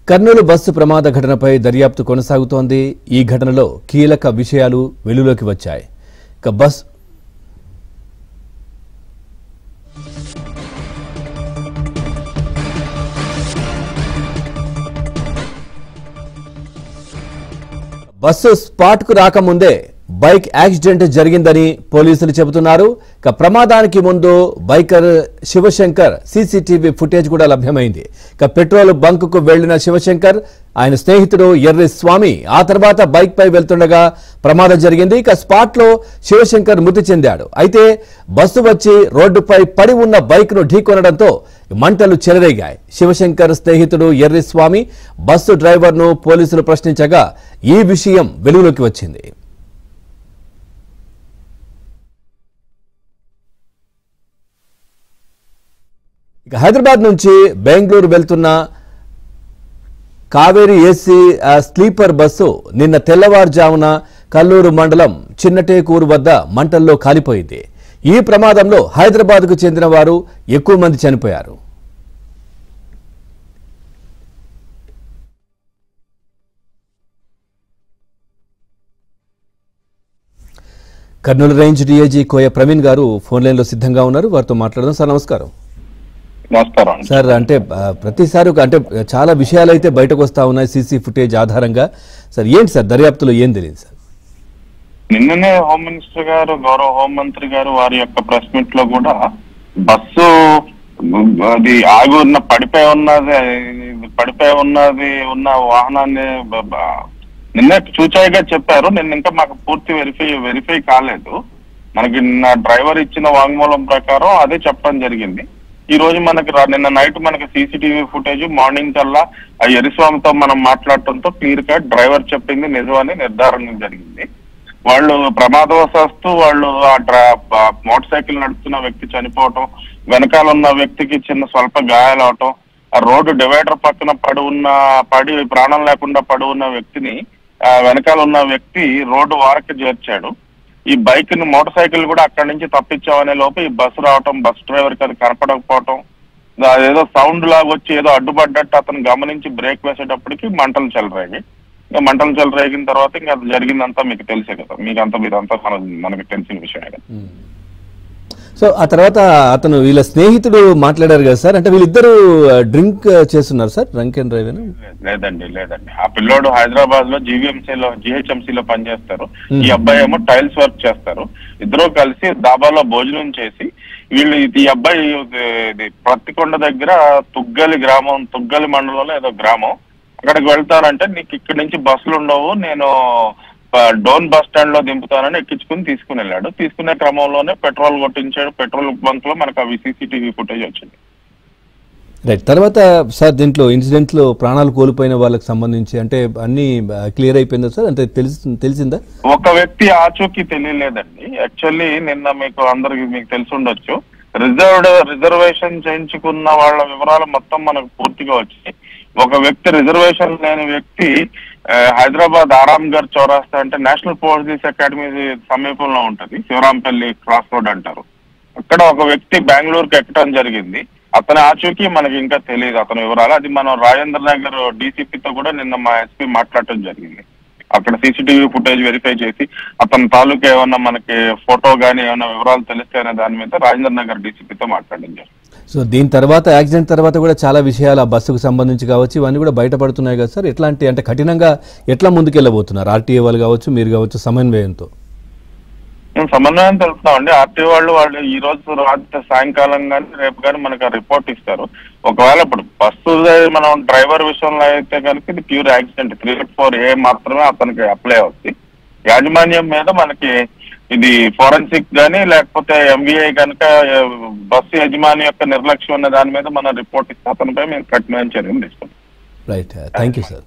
Kurnool bus ప్రమాద ఘటనపై దర్యాప్తు కొనసాగుతోంది. ఈ ఘటనలో కీలక విషయాలు వెలుగులోకి వచ్చాయి. బస్సు స్పాట్ కు రాకముందే బైక్ యాక్సిడెంట్ జరిగిందని పోలీసులు చెబుతున్నారు. ప్రమాదానికి ముందు బైకర్ శివశంకర్ సీసీటీవీ ఫుటేజ్ కూడా లభ్యమైంది. పెట్రోల్ బంక్ కు వెళ్లిన శివశంకర్, ఆయన స్నేహితుడు ఎర్రి స్వామి ఆ తర్వాత బైక్ పై వెళ్తుండగా ప్రమాదం జరిగింది. స్పాట్ లో శివశంకర్ మృతి చెందాడు. అయితే బస్సు వచ్చి రోడ్డుపై పడి ఉన్న బైక్ ను ఢీకొనడంతో మంటలు చెలరేగాయి. శివశంకర్ స్నేహితుడు ఎర్రి స్వామి బస్సు డ్రైవర్ ను పోలీసులు ప్రశ్నించగా ఈ విషయం వెలుగులోకి వచ్చింది. హైదరాబాద్ నుంచి బెంగళూరు వెళ్తున్న కావేరీ ఏసీ స్లీపర్ బస్సు నిన్న తెల్లవారుజామున కల్లూరు మండలం చిన్నటేకూరు వద్ద మంటల్లో కాలిపోయింది. ఈ ప్రమాదంలో హైదరాబాద్కు చెందిన వారు ఎక్కువ మంది చనిపోయారు. కర్నూలు రేంజ్ డీఐజీ కోయ ప్రవీణ్ గారు ఫోన్ లైన్ లో సిద్ధంగా ఉన్నారు. వారితో మాట్లాడదాం. సార్ నమస్కారం. సార్, అంటే ప్రతిసారి అంటే చాలా విషయాలు అయితే బయటకు వస్తా ఉన్నాయి సీసీ ఫుటేజ్ ఆధారంగా. సార్ ఏంటి సార్ దర్యాప్తులో ఏం తెలియదు సార్? నిన్ననే హోమ్ మినిస్టర్ గారు, గౌరవ హోంమంత్రి గారు వారి యొక్క ప్రెస్ మీట్ లో కూడా బస్సు అది ఆగి ఉన్న పడిపోయి ఉన్నది ఉన్న వాహనాన్ని నిన్న చూచాయిగా చెప్పారు. నిన్న ఇంకా మాకు పూర్తి వెరిఫై కాలేదు. మనకి నిన్న డ్రైవర్ ఇచ్చిన వాంగ్మూలం ప్రకారం అదే చెప్పడం జరిగింది. ఈ రోజు మనకి నిన్న నైట్ మనకి సీసీటీవీ ఫుటేజ్ మార్నింగ్ కల్లా ఆ ఎరిస్వామితో మనం మాట్లాడటంతో క్లియర్ గా డ్రైవర్ చెప్పింది నిజమని నిర్ధారణ జరిగింది. వాళ్ళు ప్రమాదవశాత్తు వాళ్ళు ఆ మోటార్ సైకిల్ నడుపుతున్న వ్యక్తి చనిపోవటం, వెనకాల ఉన్న వ్యక్తికి స్వల్ప గాయాలవటం, ఆ రోడ్డు డివైడర్ పక్కన పడి ప్రాణం లేకుండా పడి ఉన్న వ్యక్తిని వెనకాల ఉన్న వ్యక్తి రోడ్డు వారికి చేర్చాడు. ఈ బైక్ ని మోటార్ సైకిల్ కూడా అక్కడి నుంచి తప్పించామనే లోపు ఈ బస్సు రావటం, బస్ డ్రైవర్ కి అది కనపడకపోవటం, ఏదో సౌండ్ లాగా వచ్చి ఏదో అడ్డుపడ్డట్టు అతను గమనించి బ్రేక్ వేసేటప్పటికి మంటలు చెలరేగి, ఇంకా మంటలు చెలరేగిన తర్వాత ఇంకా అది జరిగిందంతా మీకు తెలిసే కదా, మీరంతా మనకి తెలిసిన విషయమే కదా. సో ఆ తర్వాత అతను వీళ్ళ స్నేహితుడు మాట్లాడారు కదా సార్, అంటే వీళ్ళిద్దరు డ్రింక్ చేస్తున్నారు సార్? Drunk and drive? లేదండి. ఆ పిల్లోడు హైదరాబాద్ లో జిహెచ్ఎంసీలో పనిచేస్తారు. ఈ అబ్బాయి ఏమో టైల్స్ వర్క్ చేస్తారు. ఇద్దరు కలిసి దాబాలో భోజనం చేసి ఈ అబ్బాయి ప్రత్తికొండ దగ్గర తుగ్గలి మండలంలో ఏదో గ్రామం, అక్కడికి వెళ్తానంటే నీకు ఇక్కడి నుంచి బస్సులు ఉండవు, నేను డోన్ బస్ స్టాండ్ లో దింపుతానని ఎక్కించుకుని తీసుకుని వెళ్ళాడు. తీసుకునే క్రమంలోనే పెట్రోల్ కొట్టించాడు. పెట్రోల్ బంక్ లో మనకు అవి సీసీటీవీ ఫుటేజ్ వచ్చింది. రైట్. తర్వాత సార్ దీంట్లో ఇన్సిడెంట్ లో ప్రాణాలు కోల్పోయిన వాళ్ళకి సంబంధించి అంటే అన్ని క్లియర్ అయిపోయిందా సార్? అంటే తెలిసిందా? ఒక వ్యక్తి ఆచూకీ తెలియలేదండి. యాక్చువల్లీ నిన్న మీకు తెలిసి ఉండొచ్చు, రిజర్వేషన్ చేయించుకున్న వాళ్ళ వివరాలు మొత్తం మనకు పూర్తిగా వచ్చాయి. ఒక వ్యక్తి రిజర్వేషన్ లేని వ్యక్తి హైదరాబాద్ ఆరాంఘర్ చౌరాస్తా అంటే నేషనల్ పోలీస్ అకాడమీ సమీపంలో ఉంటది, శివరాంపల్లి క్రాస్ రోడ్ అంటారు. అక్కడ ఒక వ్యక్తి బెంగళూరుకి ఎక్కడం జరిగింది. అతని ఆచూకీ మనకి ఇంకా తెలియదు, అతని వివరాలు. అది మనం రాజేంద్ర నగర్ డీసీపీతో కూడా నిన్న మా ఎస్పీ మాట్లాడటం జరిగింది. అక్కడ సీసీటీవీ ఫుటేజ్ వెరిఫై చేసి అతని తాలూకా ఏమన్నా మనకి ఫోటో గానీ ఏమన్నా వివరాలు తెలిస్తే అనే దాని మీద రాజేంద్ర నగర్ డీసీపీతో మాట్లాడడం జరిగింది. సో దీని తర్వాత యాక్సిడెంట్ తర్వాత కూడా చాలా విషయాలు ఆ బస్సుకు సంబంధించి కావచ్చు ఇవన్నీ కూడా బయటపడుతున్నాయి కదా సార్? ఎట్లాంటి అంటే కఠినంగా ఎట్లా ముందుకెళ్ళబోతున్నారు? ఆర్టీఏ వాళ్ళు కావచ్చు, మీరు కావచ్చు, సమన్వయంతో? మేము సమన్వయం తెలుపుతామండి. ఆర్టీఓ వాళ్ళు ఈ రోజు రాత్రి సాయంకాలం కానీ రేపు కానీ మనకు ఆ రిపోర్ట్ ఇస్తారు. ఒకవేళ ఇప్పుడు బస్సు మనం డ్రైవర్ విషయంలో అయితే కనుక ఇది ప్యూర్ యాక్సిడెంట్ 384A మాత్రమే అతనికి అప్లై అవుతుంది. యాజమాన్యం మీద మనకి ఇది ఫోరెన్సిక్ గానీ లేకపోతే ఎంబీఐ కనుక బస్సు యజమాని యొక్క నిర్లక్ష్యం అనే దాని మీద మనం రిపోర్ట్ ఇస్తే అతనిపై మేము కఠినమైన చర్యలు తీసుకుంటాం. రైట్. Thank you sir.